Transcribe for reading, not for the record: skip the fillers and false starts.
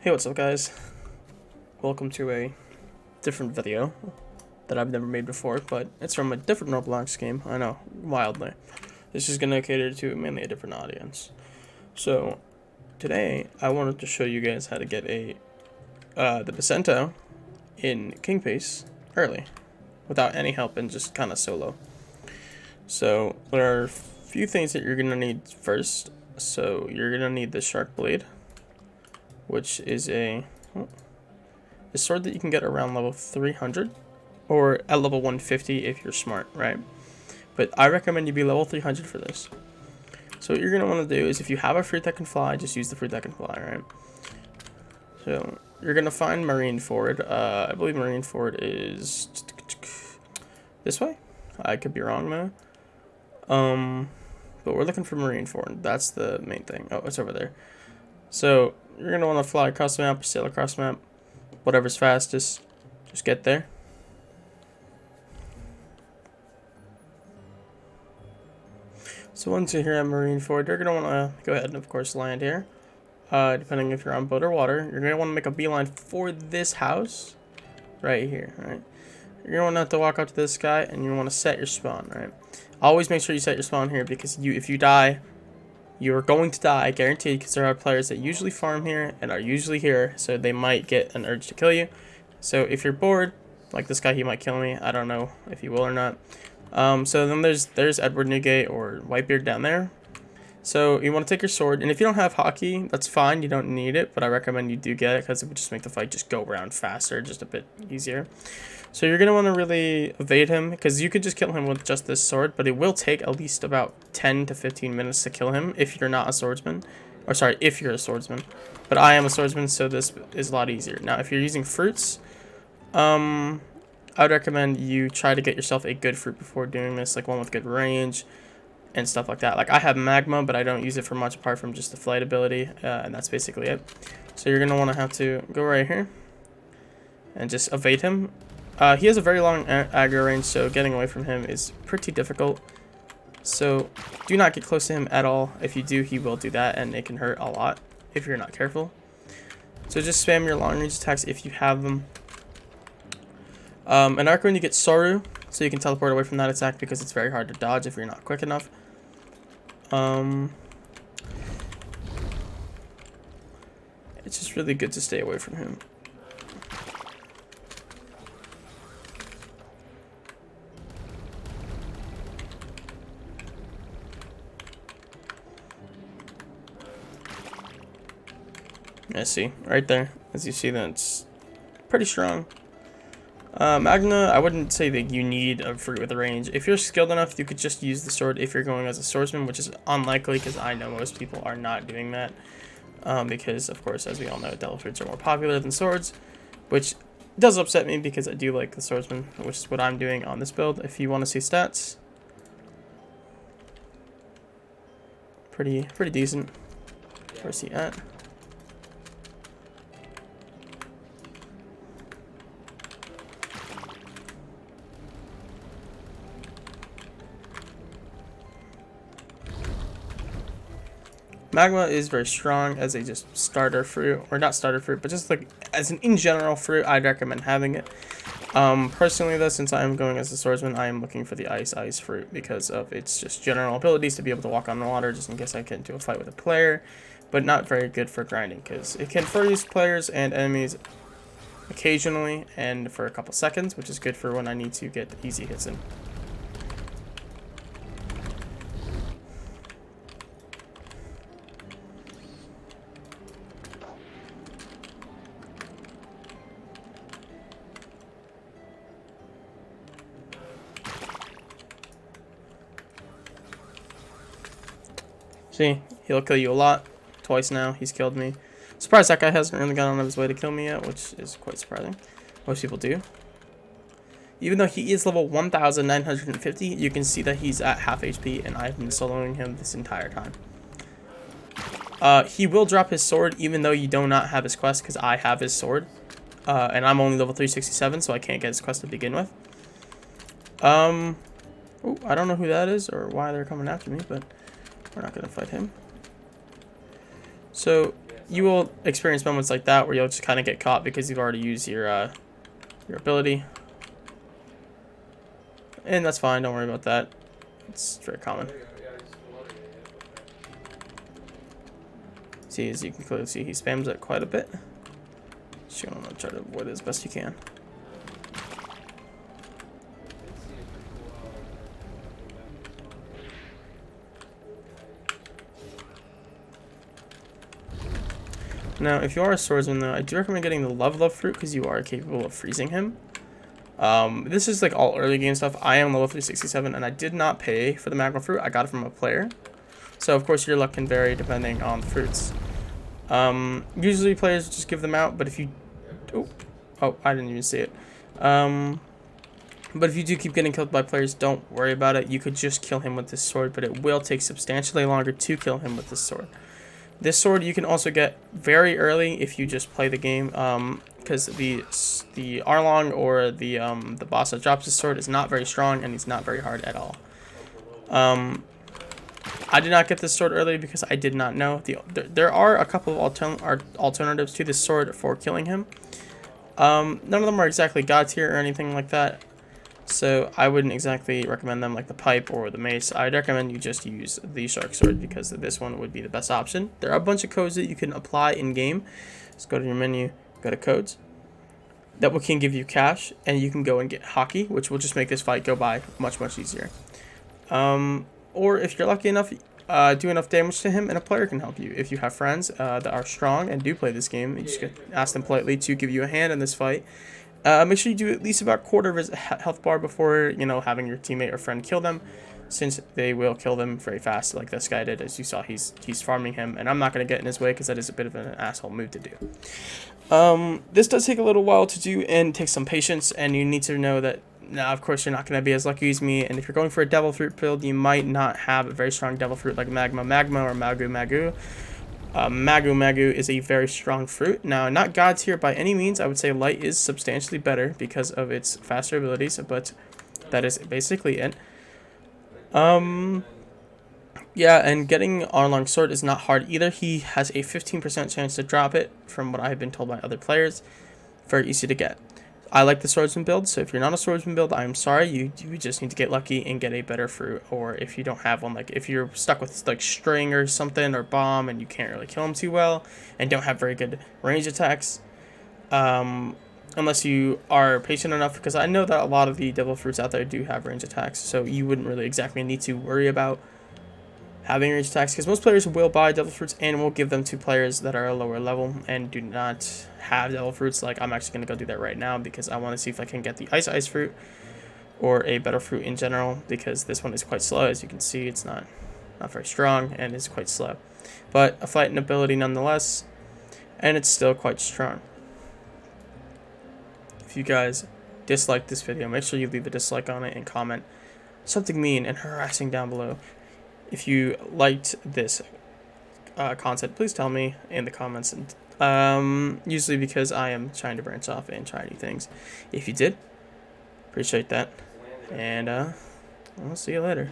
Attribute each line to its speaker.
Speaker 1: Hey, what's up guys? Welcome to a different video that I've never made before, but it's from a different Roblox game. I know, wildly. This is gonna cater to mainly a different audience. So, today I wanted to show you guys how to get the Bisento in King Pace early, without any help and just kind of solo. So, there are a few things that you're gonna need first. So, you're gonna need the Shark Blade, which is a sword that you can get around level 300 or at level 150 if you're smart, right? But I recommend you be level 300 for this. So what you're going to want to do is, if you have a fruit that can fly, just use the fruit that can fly, right? So you're going to find Marineford. I believe Marineford is this way. I could be wrong though. But we're looking for Marineford. That's the main thing. Oh, it's over there. So you're going to want to fly across the map, sail across the map. Whatever's fastest, just get there. So once you're here at Marineford, you're going to want to go ahead and, of course, land here. Depending if you're on boat or water, you're going to want to make a beeline for this house right here, right? You're going to have to walk up to this guy, and you want to set your spawn, right? Always make sure you set your spawn here, because if you die, you're going to die, guaranteed, because there are players that usually farm here and are usually here, so they might get an urge to kill you. So if you're bored, like this guy, he might kill me. I don't know if he will or not. So then there's Edward Newgate or Whitebeard down there. So you want to take your sword, and if you don't have hockey, that's fine. You don't need it, but I recommend you do get it, because it would just make the fight just go around faster, just a bit easier. So you're going to want to really evade him, because you could just kill him with just this sword, but it will take at least about 10 to 15 minutes to kill him if you're not a swordsman. Or sorry, if you're a swordsman. But I am a swordsman, so this is a lot easier. Now, if you're using fruits, I would recommend you try to get yourself a good fruit before doing this, like one with good range and stuff like that. Like, I have magma, but I don't use it for much apart from just the flight ability, and that's basically it. So you're going to want to have to go right here and just evade him. He has a very long aggro range, so getting away from him is pretty difficult. So do not get close to him at all. If you do, he will do that, and it can hurt a lot if you're not careful. So just spam your long range attacks if you have them. And I recommend you get Soru, so you can teleport away from that attack, because it's very hard to dodge if you're not quick enough. It's just really good to stay away from him. I see, right there. As you see, that's pretty strong. Magna, I wouldn't say that you need a fruit with a range. If you're skilled enough, you could just use the sword if you're going as a swordsman, which is unlikely, because I know most people are not doing that. Because, of course, as we all know, devil fruits are more popular than swords, which does upset me, because I do like the swordsman, which is what I'm doing on this build. If you want to see stats, pretty decent. Where's he at? Magma is very strong as a just starter fruit, or not starter fruit, but just like as an in general fruit, I'd recommend having it. Personally though, since I am going as a swordsman, I am looking for the ice fruit, because of its just general abilities to be able to walk on the water, just in case I get into a fight with a player, but not very good for grinding, because it can freeze players and enemies occasionally and for a couple seconds, which is good for when I need to get easy hits in. See, he'll kill you a lot. Twice now, he's killed me. Surprised that guy hasn't really gone on his way to kill me yet, which is quite surprising. Most people do. Even though he is level 1,950, you can see that he's at half HP, and I've been soloing him this entire time. He will drop his sword, even though you do not have his quest, because I have his sword. And I'm only level 367, so I can't get his quest to begin with. Ooh, I don't know who that is, or why they're coming after me, but we're not going to fight him. So you will experience moments like that where you'll just kind of get caught because you've already used your ability. And that's fine, don't worry about that. It's very common. See, as you can clearly see, he spams it quite a bit. So you want to try to avoid it as best you can. Now, if you are a swordsman, though, I do recommend getting the love fruit because you are capable of freezing him. This is like all early game stuff. I am level 367, and I did not pay for the magma fruit. I got it from a player. So, of course, your luck can vary depending on the fruits. Usually players just give them out, but if you... Oh, I didn't even see it. But if you do keep getting killed by players, don't worry about it. You could just kill him with this sword, but it will take substantially longer to kill him with this sword. This sword you can also get very early if you just play the game, because the Arlong or the boss that drops his sword is not very strong and he's not very hard at all. I did not get this sword early because I did not know. There are a couple of alternatives to this sword for killing him. None of them are exactly god tier or anything like that. So I wouldn't exactly recommend them like the pipe or the mace. I'd recommend you just use the shark sword because this one would be the best option. There are a bunch of codes that you can apply in game. Just go to your menu, go to codes. That can give you cash, and you can go and get hockey, which will just make this fight go by much easier. Or if you're lucky enough, do enough damage to him and a player can help you. If you have friends that are strong and do play this game, you just ask them politely to give you a hand in this fight. Make sure you do at least about a quarter of his health bar before, having your teammate or friend kill them, since they will kill them very fast, like this guy did. As you saw, he's farming him, and I'm not going to get in his way because that is a bit of an asshole move to do. This does take a little while to do and take some patience, and you need to know that, now, of course, you're not going to be as lucky as me, and if you're going for a devil fruit build, you might not have a very strong devil fruit like Magma or Magu. Magu is a very strong fruit. Now, not god tier by any means. I would say light is substantially better because of its faster abilities, but that is basically it. Yeah, and getting Arlong's sword is not hard either. He has a 15% chance to drop it, from what I have been told by other players. Very easy to get. I like the swordsman build, so if you're not a swordsman build, I'm sorry, you just need to get lucky and get a better fruit. Or if you don't have one, like if you're stuck with like string or something or bomb and you can't really kill them too well and don't have very good range attacks, unless you are patient enough, because I know that a lot of the devil fruits out there do have range attacks, so you wouldn't really exactly need to worry about having range attacks, because most players will buy devil fruits and will give them to players that are a lower level and do not have devil fruits. Like, I'm actually going to go do that right now because I want to see if I can get the ice fruit or a better fruit in general, because this one is quite slow. As you can see, it's not very strong and is quite slow, but a fighting ability nonetheless, and it's still quite strong. If you guys dislike this video, make sure you leave a dislike on it and comment something mean and harassing down below. If you liked this content, please tell me in the comments, and usually because I am trying to branch off and try new things. If you did, appreciate that, and I'll see you later.